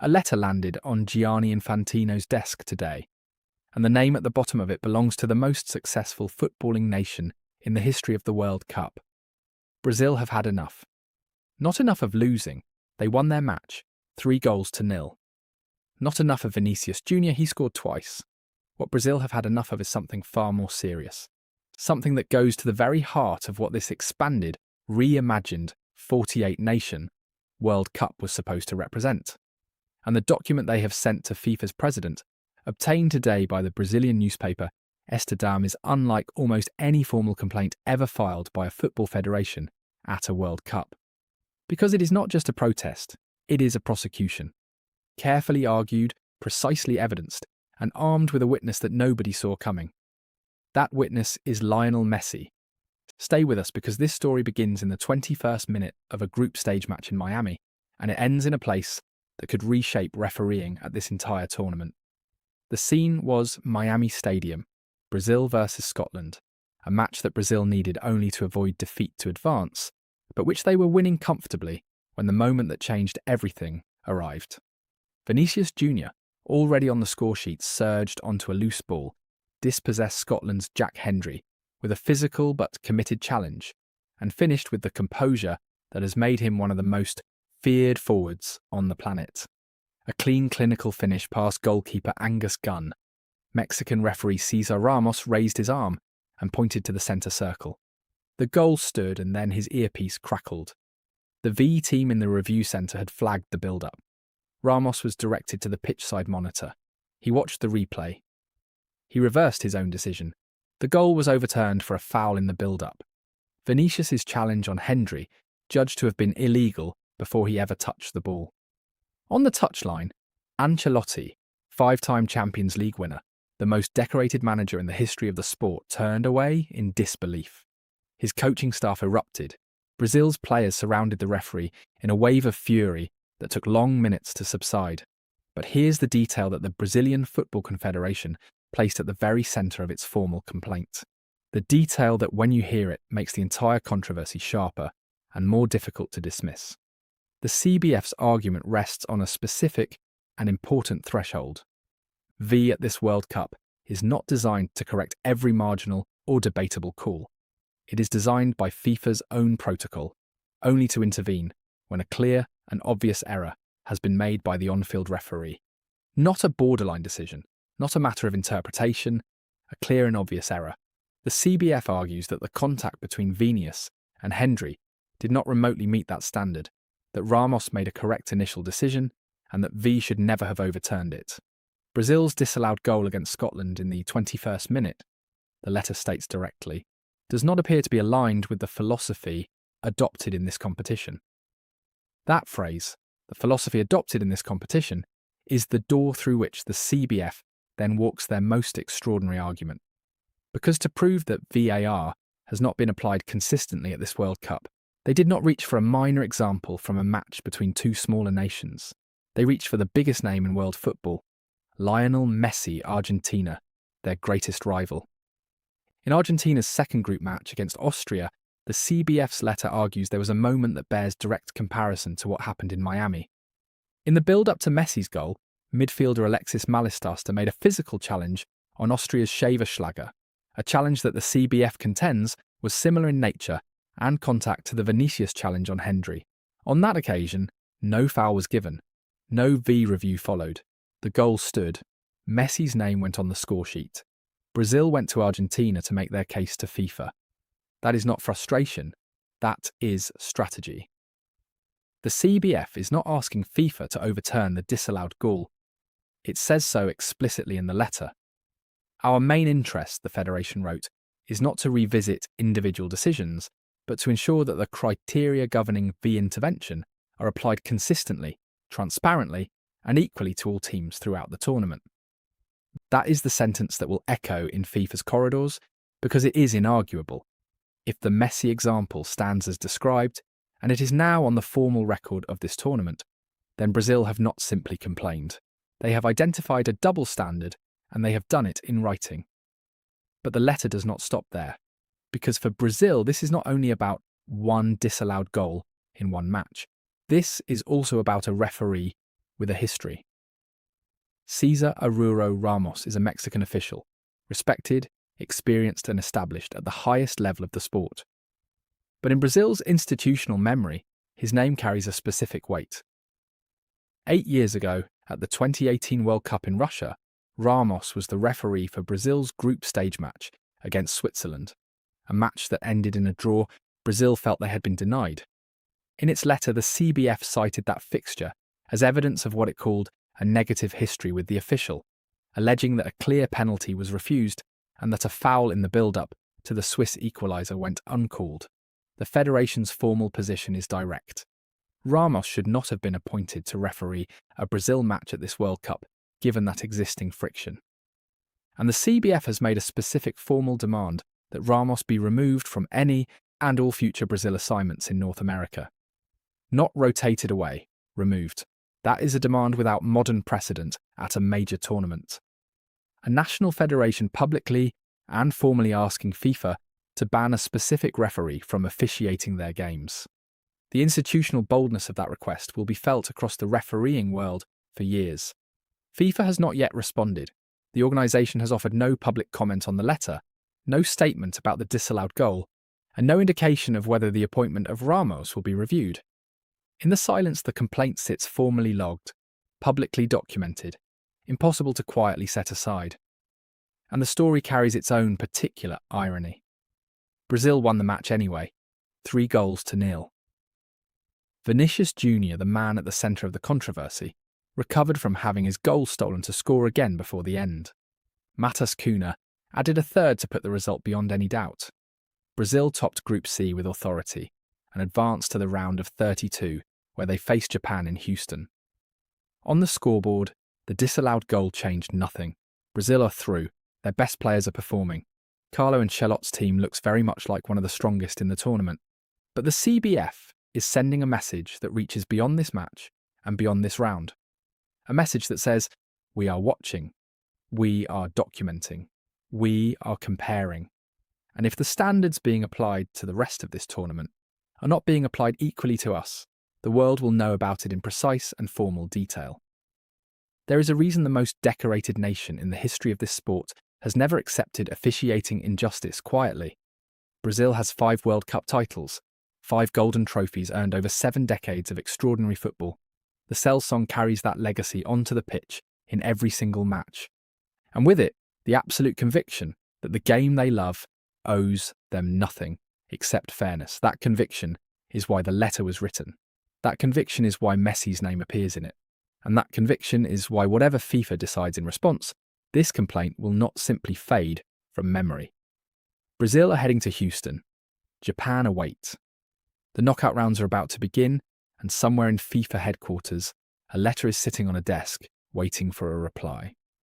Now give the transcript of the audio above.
A letter landed on Gianni Infantino's desk today, and the name at the bottom of it belongs to the most successful footballing nation in the history of the World Cup. Brazil have had enough. Not enough of losing. They won their match, 3-0. Not enough of Vinicius Jr., he scored twice. What Brazil have had enough of is something far more serious. Something that goes to the very heart of what this expanded, reimagined 48-nation World Cup was supposed to represent. And the document they have sent to FIFA's president, obtained today by the Brazilian newspaper Estadão, is unlike almost any formal complaint ever filed by a football federation at a World Cup. Because it is not just a protest, it is a prosecution. Carefully argued, precisely evidenced, and armed with a witness that nobody saw coming. That witness is Lionel Messi. Stay with us because this story begins in the 21st minute of a group stage match in Miami, and it ends in a place that could reshape refereeing at this entire tournament. The scene was Miami Stadium, Brazil versus Scotland, a match that Brazil needed only to avoid defeat to advance, but which they were winning comfortably when the moment that changed everything arrived. Vinicius Jr., already on the score sheet, surged onto a loose ball, dispossessed Scotland's Jack Hendry with a physical but committed challenge, and finished with the composure that has made him one of the most feared forwards on the planet. A clean, clinical finish past goalkeeper Angus Gunn. Mexican referee Cesar Ramos raised his arm and pointed to the centre circle. The goal stood and then his earpiece crackled. The V team in the review centre had flagged the build-up. Ramos was directed to the pitchside monitor. He watched the replay. He reversed his own decision. The goal was overturned for a foul in the build-up. Vinicius's challenge on Hendry, judged to have been illegal before he ever touched the ball. On the touchline, Ancelotti, 5-time Champions League winner, the most decorated manager in the history of the sport, turned away in disbelief. His coaching staff erupted. Brazil's players surrounded the referee in a wave of fury that took long minutes to subside. But here's the detail that the Brazilian Football Confederation placed at the very centre of its formal complaint. The detail that, when you hear it, makes the entire controversy sharper and more difficult to dismiss. The CBF's argument rests on a specific and important threshold. V at this World Cup is not designed to correct every marginal or debatable call. It is designed by FIFA's own protocol, only to intervene when a clear and obvious error has been made by the on-field referee. Not a borderline decision, not a matter of interpretation, a clear and obvious error. The CBF argues that the contact between Vinicius and Hendry did not remotely meet that standard, that Ramos made a correct initial decision, and that V should never have overturned it. Brazil's disallowed goal against Scotland in the 21st minute, the letter states directly, does not appear to be aligned with the philosophy adopted in this competition. That phrase, the philosophy adopted in this competition, is the door through which the CBF then walks their most extraordinary argument. Because to prove that VAR has not been applied consistently at this World Cup, they did not reach for a minor example from a match between two smaller nations. They reached for the biggest name in world football, Lionel Messi, Argentina, their greatest rival. In Argentina's second group match against Austria, the CBF's letter argues there was a moment that bears direct comparison to what happened in Miami. In the build-up to Messi's goal, midfielder Alexis Malastar made a physical challenge on Austria's Schäferschlager, a challenge that the CBF contends was similar in nature and contact to the Vinicius challenge on Hendry. On that occasion, no foul was given. No V review followed. The goal stood. Messi's name went on the score sheet. Brazil went to Argentina to make their case to FIFA. That is not frustration. That is strategy. The CBF is not asking FIFA to overturn the disallowed goal. It says so explicitly in the letter. Our main interest, the Federation wrote, is not to revisit individual decisions, but to ensure that the criteria governing V intervention are applied consistently, transparently, and equally to all teams throughout the tournament. That is the sentence that will echo in FIFA's corridors, because it is inarguable. If the Messi example stands as described, and it is now on the formal record of this tournament, then Brazil have not simply complained. They have identified a double standard, and they have done it in writing. But the letter does not stop there, because for Brazil this is not only about one disallowed goal in one match. This is also about a referee with a history. Cesar Aruro Ramos is a Mexican official, respected, experienced and established at the highest level of the sport. But in Brazil's institutional memory, his name carries a specific weight. 8 years ago, at the 2018 World Cup in Russia, Ramos was the referee for Brazil's group stage match against Switzerland, a match that ended in a draw Brazil felt they had been denied. In its letter, the CBF cited that fixture as evidence of what it called a negative history with the official, alleging that a clear penalty was refused and that a foul in the build-up to the Swiss equaliser went uncalled. The federation's formal position is direct. Ramos should not have been appointed to referee a Brazil match at this World Cup, given that existing friction. And the CBF has made a specific formal demand that Ramos be removed from any and all future Brazil assignments in North America. Not rotated away, removed. That is a demand without modern precedent at a major tournament. A national federation publicly and formally asking FIFA to ban a specific referee from officiating their games. The institutional boldness of that request will be felt across the refereeing world for years. FIFA has not yet responded. The organisation has offered no public comment on the letter, no statement about the disallowed goal, and no indication of whether the appointment of Ramos will be reviewed. In the silence, the complaint sits formally logged, publicly documented, impossible to quietly set aside. And the story carries its own particular irony. Brazil won the match anyway, 3-0. Vinicius Jr., the man at the centre of the controversy, recovered from having his goal stolen to score again before the end. Matheus Cunha added a third to put the result beyond any doubt. Brazil topped Group C with authority and advanced to the round of 32, where they faced Japan in Houston. On the scoreboard, the disallowed goal changed nothing. Brazil are through. Their best players are performing. Carlo Ancelotti's team looks very much like one of the strongest in the tournament. But the CBF is sending a message that reaches beyond this match and beyond this round. A message that says, we are watching, we are documenting, we are comparing. And if the standards being applied to the rest of this tournament are not being applied equally to us, the world will know about it in precise and formal detail. There is a reason the most decorated nation in the history of this sport has never accepted officiating injustice quietly. Brazil has 5 World Cup titles, 5 golden trophies earned over 7 decades of extraordinary football. The Cell song carries that legacy onto the pitch in every single match. And with it, the absolute conviction that the game they love owes them nothing except fairness. That conviction is why the letter was written. That conviction is why Messi's name appears in it. And that conviction is why whatever FIFA decides in response, this complaint will not simply fade from memory. Brazil are heading to Houston. Japan await. The knockout rounds are about to begin, and somewhere in FIFA headquarters, a letter is sitting on a desk, waiting for a reply.